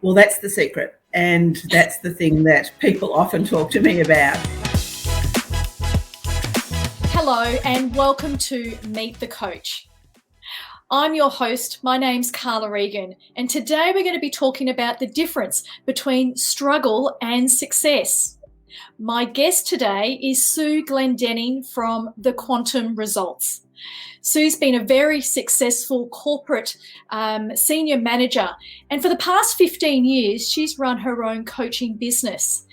Well, that's the secret, and that's the thing that people often talk to me about. Hello and welcome to Meet the Coach. I'm your host, my name's Carla, Egan, and today we're going to be talking about the difference between struggle and success. My guest today is Sue Glendenning from The Quantum Results. Sue's been a very successful corporate senior manager, and for the past 15 years, she's run her own coaching business.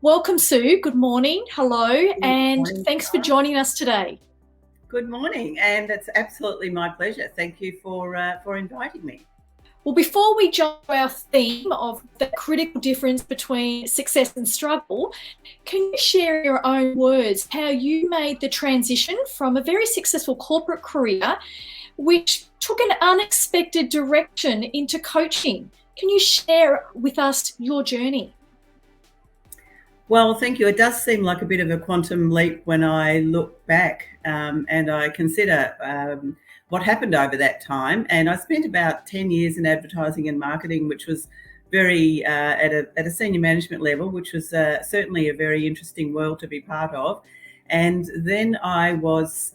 Welcome, Sue. Good morning. Hello, and thanks for joining us today. Good morning, and it's absolutely my pleasure. Thank you for inviting me. Well, before we jump to our theme of the critical difference between success and struggle, can you share in your own words how you made the transition from a very successful corporate career, which took an unexpected direction into coaching? Can you share with us your journey? Well, thank you. It does seem like a bit of a quantum leap when I look back and I consider what happened over that time. And I spent about 10 years in advertising and marketing, which was very at a senior management level, which was certainly a very interesting world to be part of. And then I was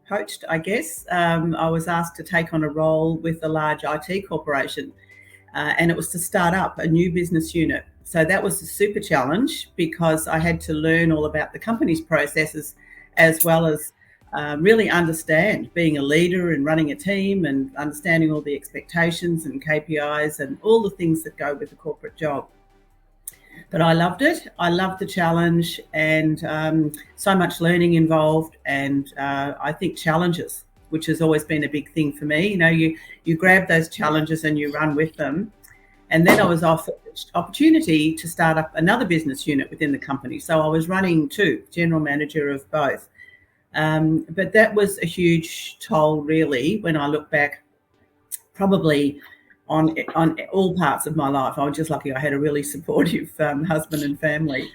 poached, I guess. I was asked to take on a role with a large IT corporation, and it was to start up a new business unit. So that was a super challenge because I had to learn all about the company's processes as well as really understand being a leader and running a team and understanding all the expectations and KPIs and all the things that go with a corporate job. But I loved it. I loved the challenge and so much learning involved, and I think challenges, which has always been a big thing for me. You know, you grab those challenges and you run with them. And then I was offered opportunity to start up another business unit within the company. So I was running two, general manager of both. But that was a huge toll, really, when I look back, probably on all parts of my life. I was just lucky I had a really supportive husband and family.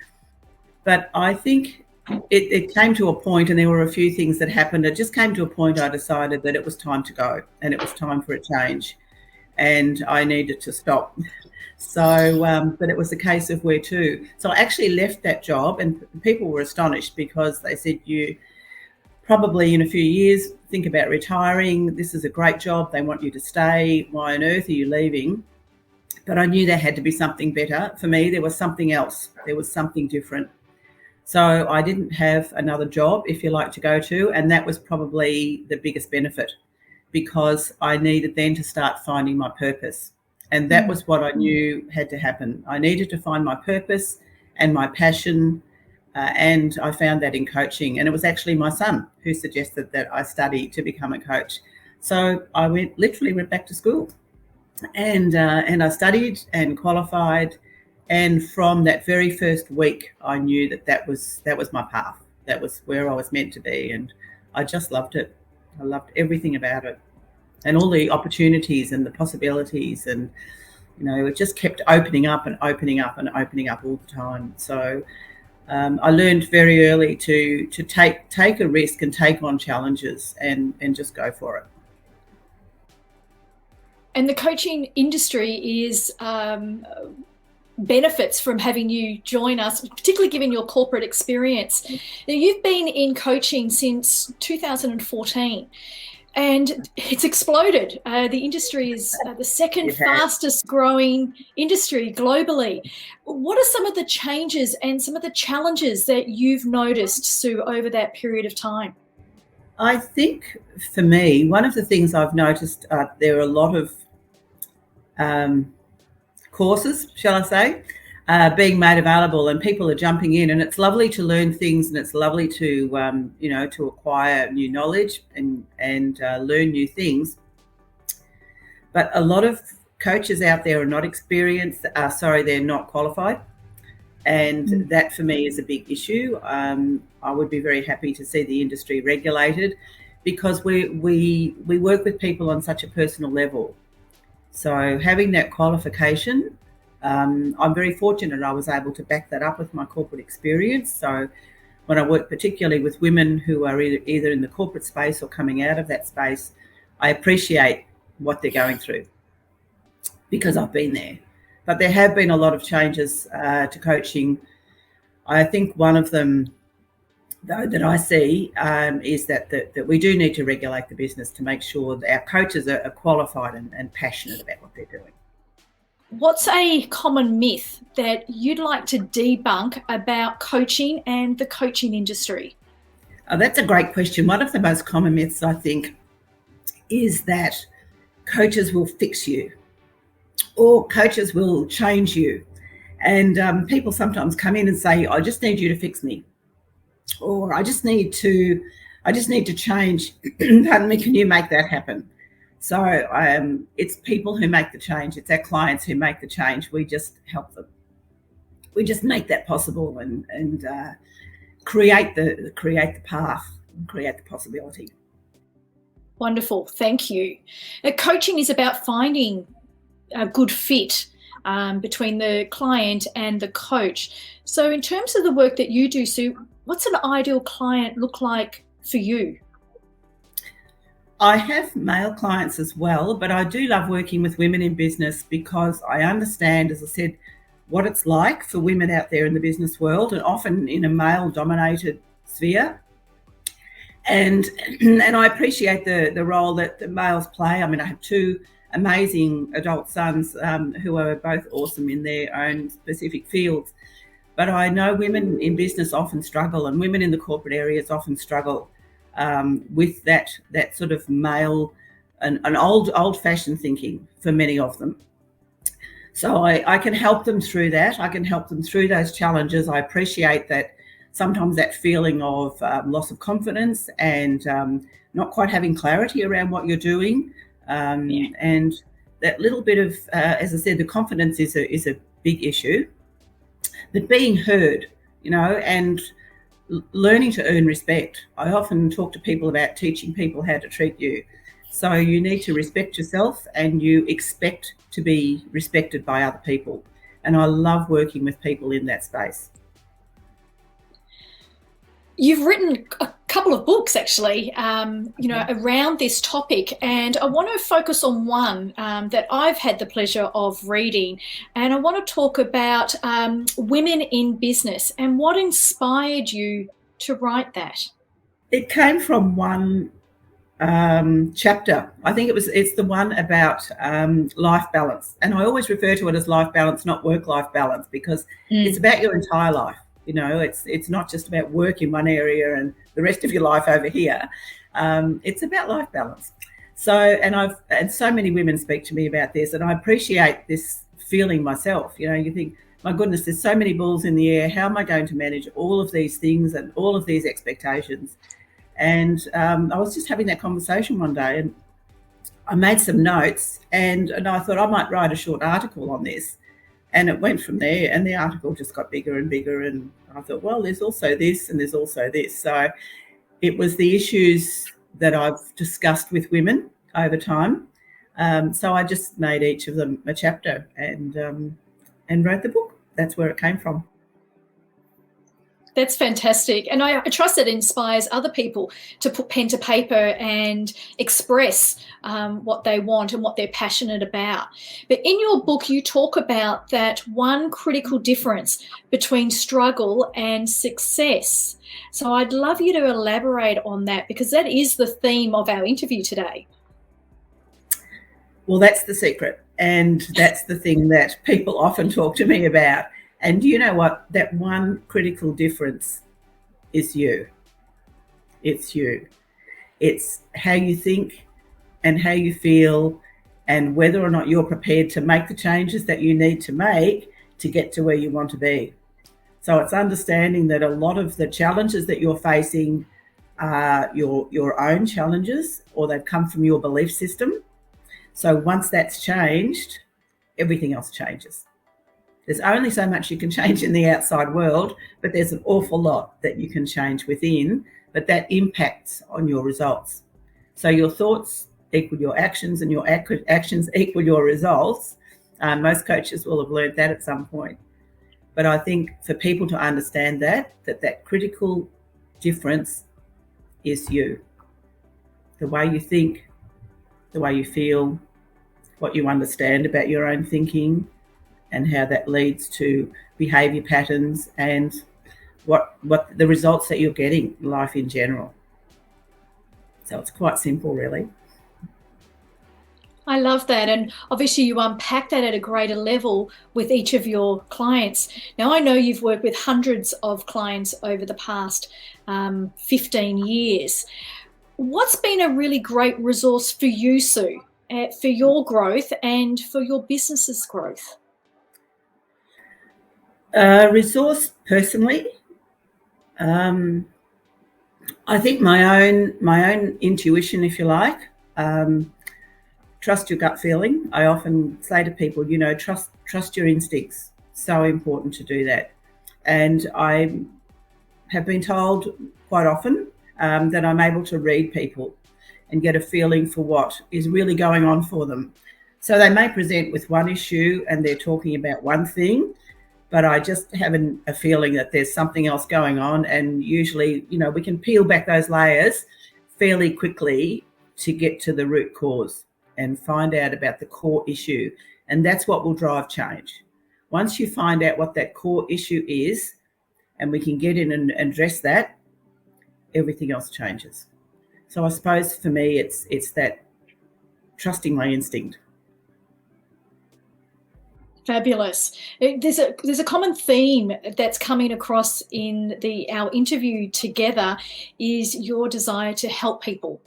But I think it came to a point, and there were a few things that happened. It just came to a point I decided that it was time to go and it was time for a change. And I needed to stop. So, but it was a case of where to. So I actually left that job, and people were astonished because they said, you probably in a few years think about retiring. This is a great job. They want you to stay. Why on earth are you leaving? But I knew there had to be something better. For me, there was something else. There was something different. So I didn't have another job, if you like, to go to. And that was probably the biggest benefit, because I needed then to start finding my purpose. And that was what I knew had to happen. I needed to find my purpose and my passion, and I found that in coaching. And it was actually my son who suggested that I study to become a coach. So I literally went back to school and I studied and qualified. And from that very first week, I knew that was my path. That was where I was meant to be. And I just loved it. I loved everything about it and all the opportunities and the possibilities, and it just kept opening up and opening up and opening up all the time. So I learned very early to take a risk and take on challenges and just go for it. And the coaching industry is benefits from having you join us, particularly given your corporate experience. Now, you've been in coaching since 2014 and it's exploded. The industry is the second fastest growing industry globally. What are some of the changes and some of the challenges that you've noticed, Sue, over that period of time? I think for me, one of the things I've noticed, there are a lot of courses, shall I say, being made available, and people are jumping in, and it's lovely to learn things, and it's lovely to to acquire new knowledge and learn new things. But a lot of coaches out there are not experienced. They're not qualified, and that for me is a big issue. I would be very happy to see the industry regulated, because we work with people on such a personal level. So having that qualification, I'm very fortunate I was able to back that up with my corporate experience. So when I work particularly with women who are either in the corporate space or coming out of that space, I appreciate what they're going through because I've been there. But there have been a lot of changes to coaching. I think one of them, though, that I see is that we do need to regulate the business to make sure that our coaches are qualified and passionate about what they're doing. What's a common myth that you'd like to debunk about coaching and the coaching industry? That's a great question. One of the most common myths, I think, is that coaches will fix you or coaches will change you. And people sometimes come in and say, I just need you to fix me, or I just need to change. Pardon me, can you make that happen? So it's people who make the change. It's our clients who make the change. We just help them. We just make that possible and create the path, and create the possibility. Wonderful, thank you. Coaching is about finding a good fit between the client and the coach. So in terms of the work that you do, Sue, what's an ideal client look like for you? I have male clients as well, but I do love working with women in business because I understand, as I said, what it's like for women out there in the business world, and often in a male-dominated sphere. And I appreciate the role that the males play. I mean, I have two amazing adult sons who are both awesome in their own specific fields. But I know women in business often struggle, and women in the corporate areas often struggle with that sort of male and an old-fashioned thinking for many of them. So I can help them through that. I can help them through those challenges. I appreciate that sometimes that feeling of loss of confidence and not quite having clarity around what you're doing. And that little bit of, as I said, the confidence is a big issue. But being heard, and learning to earn respect. I often talk to people about teaching people how to treat you. So you need to respect yourself and you expect to be respected by other people. And I love working with people in that space. You've written a couple of books, actually, around this topic, and I want to focus on one that I've had the pleasure of reading, and I want to talk about women in business and what inspired you to write that. It came from one chapter. I think it's the one about life balance, and I always refer to it as life balance, not work-life balance, because it's about your entire life. It's not just about work in one area and the rest of your life over here. It's about life balance. So, and so many women speak to me about this, and I appreciate this feeling myself. You think, my goodness, there's so many balls in the air. How am I going to manage all of these things and all of these expectations? And I was just having that conversation one day, and I made some notes, and I thought I might write a short article on this. And it went from there, and the article just got bigger and bigger. And I thought, well, there's also this and there's also this. So it was the issues that I've discussed with women over time. So I just made each of them a chapter and wrote the book. That's where it came from. That's fantastic. And I trust it inspires other people to put pen to paper and express what they want and what they're passionate about. But in your book, you talk about that one critical difference between struggle and success. So I'd love you to elaborate on that, because that is the theme of our interview today. Well, that's the secret. And that's the thing that people often talk to me about. And you know what? That one critical difference is you. It's you. It's how you think and how you feel, and whether or not you're prepared to make the changes that you need to make to get to where you want to be. So it's understanding that a lot of the challenges that you're facing are your own challenges, or they've come from your belief system. So once that's changed, everything else changes. There's only so much you can change in the outside world, but there's an awful lot that you can change within, but that impacts on your results. So your thoughts equal your actions, and your actions equal your results. Most coaches will have learned that at some point. But I think for people to understand that critical difference is you. The way you think, the way you feel, what you understand about your own thinking, and how that leads to behaviour patterns and what the results that you're getting in life in general. So it's quite simple, really. I love that. And obviously, you unpack that at a greater level with each of your clients. Now, I know you've worked with hundreds of clients over the past 15 years. What's been a really great resource for you, Sue, for your growth and for your business's growth? Resource personally, I think my own intuition, if you like. Trust your gut feeling. I often say to people, trust your instincts. So important to do that. And I have been told quite often that I'm able to read people and get a feeling for what is really going on for them. So they may present with one issue and they're talking about one thing, but I just have a feeling that there's something else going on. And usually, we can peel back those layers fairly quickly to get to the root cause and find out about the core issue. And that's what will drive change. Once you find out what that core issue is, and we can get in and address that, everything else changes. So I suppose for me, it's that trusting my instinct. Fabulous. There's a common theme that's coming across in our interview together is your desire to help people.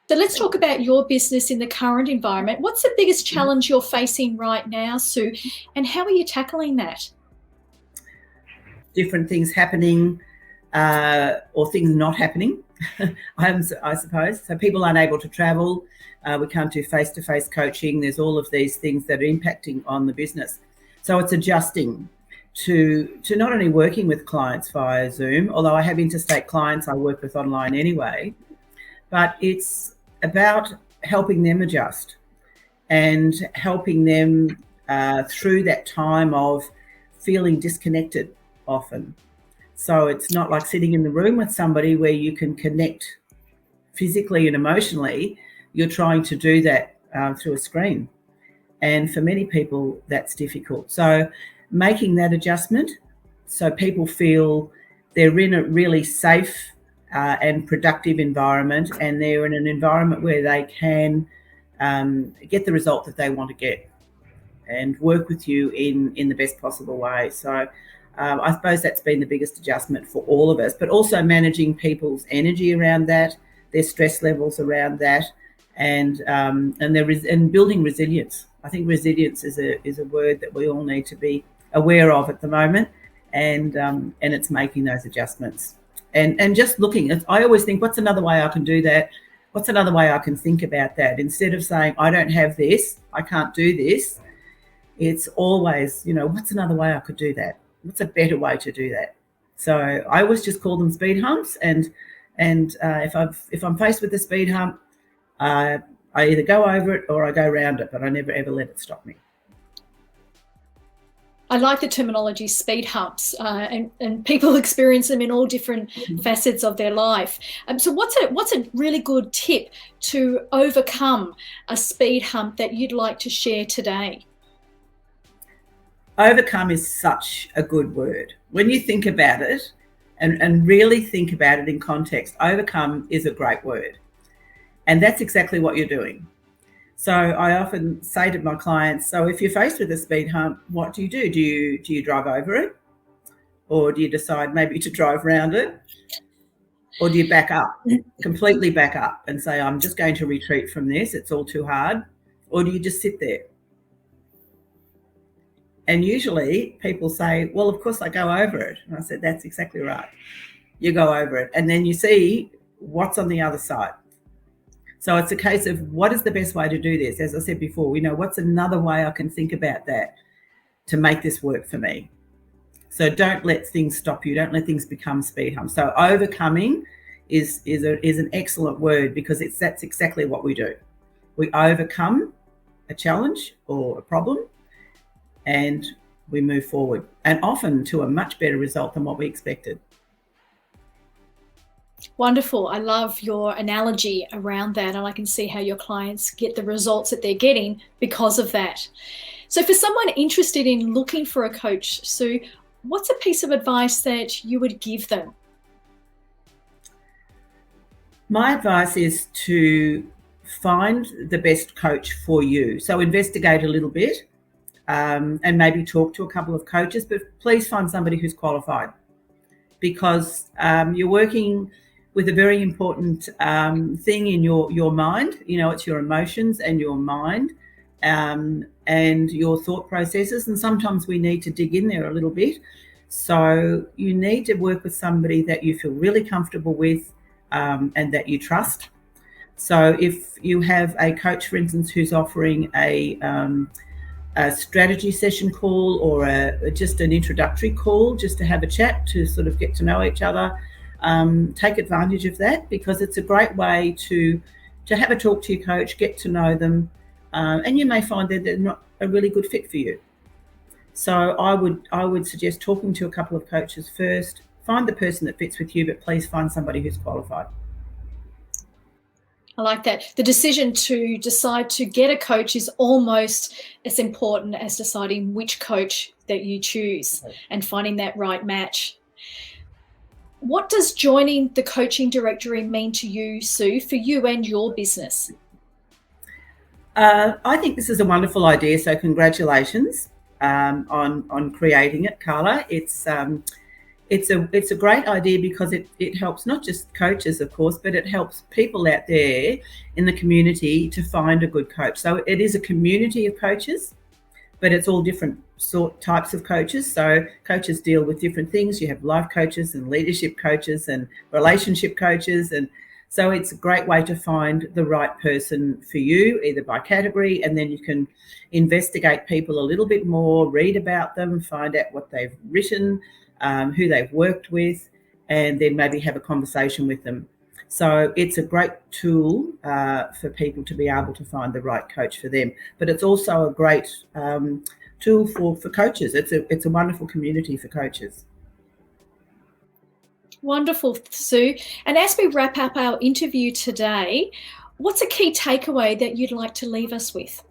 So let's talk about your business in the current environment. What's the biggest challenge you're facing right now, Sue, and how are you tackling that? Different things happening or things not happening, I suppose. So people aren't able to travel. We can't do face-to-face coaching. There's all of these things that are impacting on the business. So it's adjusting to not only working with clients via Zoom, although I have interstate clients I work with online anyway, but it's about helping them adjust and helping them through that time of feeling disconnected often. So it's not like sitting in the room with somebody where you can connect physically and emotionally. You're trying to do that through a screen. And for many people, that's difficult. So making that adjustment so people feel they're in a really safe and productive environment, and they're in an environment where they can get the result that they want to get and work with you in the best possible way. So I suppose that's been the biggest adjustment for all of us, but also managing people's energy around that, their stress levels around that, and building resilience. I think resilience is a word that we all need to be aware of at the moment, and it's making those adjustments and just looking. I always think, what's another way I can do that? What's another way I can think about that? Instead of saying, I don't have this, I can't do this, it's always, what's another way I could do that? What's a better way to do that? So I always just call them speed humps, and if I'm faced with a speed hump, I either go over it or I go around it, but I never ever let it stop me. I like the terminology speed humps, and people experience them in all different facets of their life. So what's a really good tip to overcome a speed hump that you'd like to share today? Overcome is such a good word. When you think about it and really think about it in context, overcome is a great word. And that's exactly what you're doing. So I often say to my clients, so if you're faced with a speed hump, what do? Do you drive over it? Or do you decide maybe to drive around it? Or do you back up, completely back up and say, I'm just going to retreat from this, it's all too hard? Or do you just sit there? And usually people say, well, of course I go over it. And I said, that's exactly right. You go over it. And then you see what's on the other side. So it's a case of, what is the best way to do this? As I said before, what's another way I can think about that to make this work for me? So don't let things stop you. Don't let things become speed humps. So overcoming is an excellent word, because that's exactly what we do. We overcome a challenge or a problem, and we move forward, and often to a much better result than what we expected. Wonderful. I love your analogy around that, and I can see how your clients get the results that they're getting because of that. So for someone interested in looking for a coach, Sue, what's a piece of advice that you would give them? My advice is to find the best coach for you. So investigate a little bit, and maybe talk to a couple of coaches, but please find somebody who's qualified, because you're working with a very important thing in your mind. It's your emotions and your mind, and your thought processes. And sometimes we need to dig in there a little bit. So you need to work with somebody that you feel really comfortable with, and that you trust. So if you have a coach, for instance, who's offering a strategy session call, or just an introductory call, just to have a chat, to sort of get to know each other, take advantage of that, because it's a great way to have a talk to your coach, get to know them, and you may find that they're not a really good fit for you. So I would suggest talking to a couple of coaches first. Find the person that fits with you, but please find somebody who's qualified. I like that. The decision to decide to get a coach is almost as important as deciding which coach that you choose and finding that right match. What does joining the coaching directory mean to you, Sue, for you and your business? I think this is a wonderful idea. So congratulations on creating it, Carla. It's a great idea, because it helps not just coaches, of course, but it helps people out there in the community to find a good coach. So it is a community of coaches, but it's all different types of coaches. So coaches deal with different things. You have life coaches and leadership coaches and relationship coaches. And so it's a great way to find the right person for you, either by category, and then you can investigate people a little bit more, read about them, find out what they've written, who they've worked with, and then maybe have a conversation with them. So it's a great tool for people to be able to find the right coach for them. But it's also a great tool for coaches. It's a wonderful community for coaches. Wonderful, Sue. And as we wrap up our interview today, what's a key takeaway that you'd like to leave us with?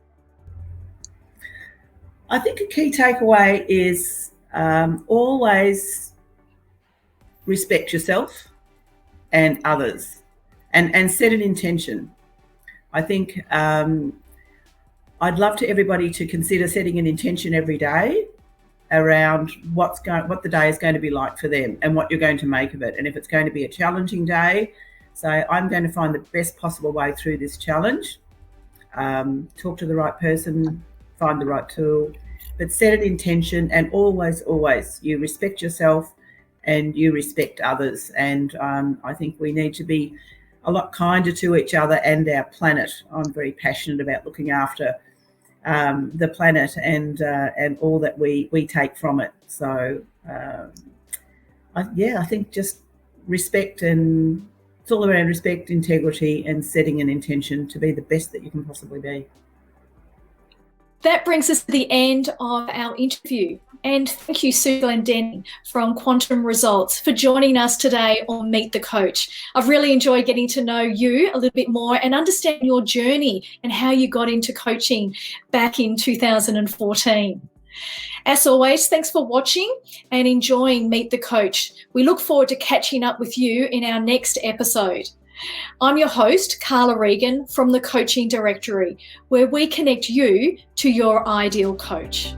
I think a key takeaway is always respect yourself and others, and set an intention. I think I'd love to everybody to consider setting an intention every day around what the day is going to be like for them, and what you're going to make of it. And if it's going to be a challenging day, say, I'm going to find the best possible way through this challenge. Talk to the right person, find the right tool, but set an intention, and always you respect yourself and you respect others. And I think we need to be a lot kinder to each other and our planet. I'm very passionate about looking after the planet and all that we take from it. So I think just respect, and it's all around respect, integrity, and setting an intention to be the best that you can possibly be. That brings us to the end of our interview. And thank you, Suzanne Glendenning from Quantum Results, for joining us today on Meet the Coach. I've really enjoyed getting to know you a little bit more and understand your journey and how you got into coaching back in 2014. As always, thanks for watching and enjoying Meet the Coach. We look forward to catching up with you in our next episode. I'm your host, Carla Egan from the Coaching Directory, where we connect you to your ideal coach.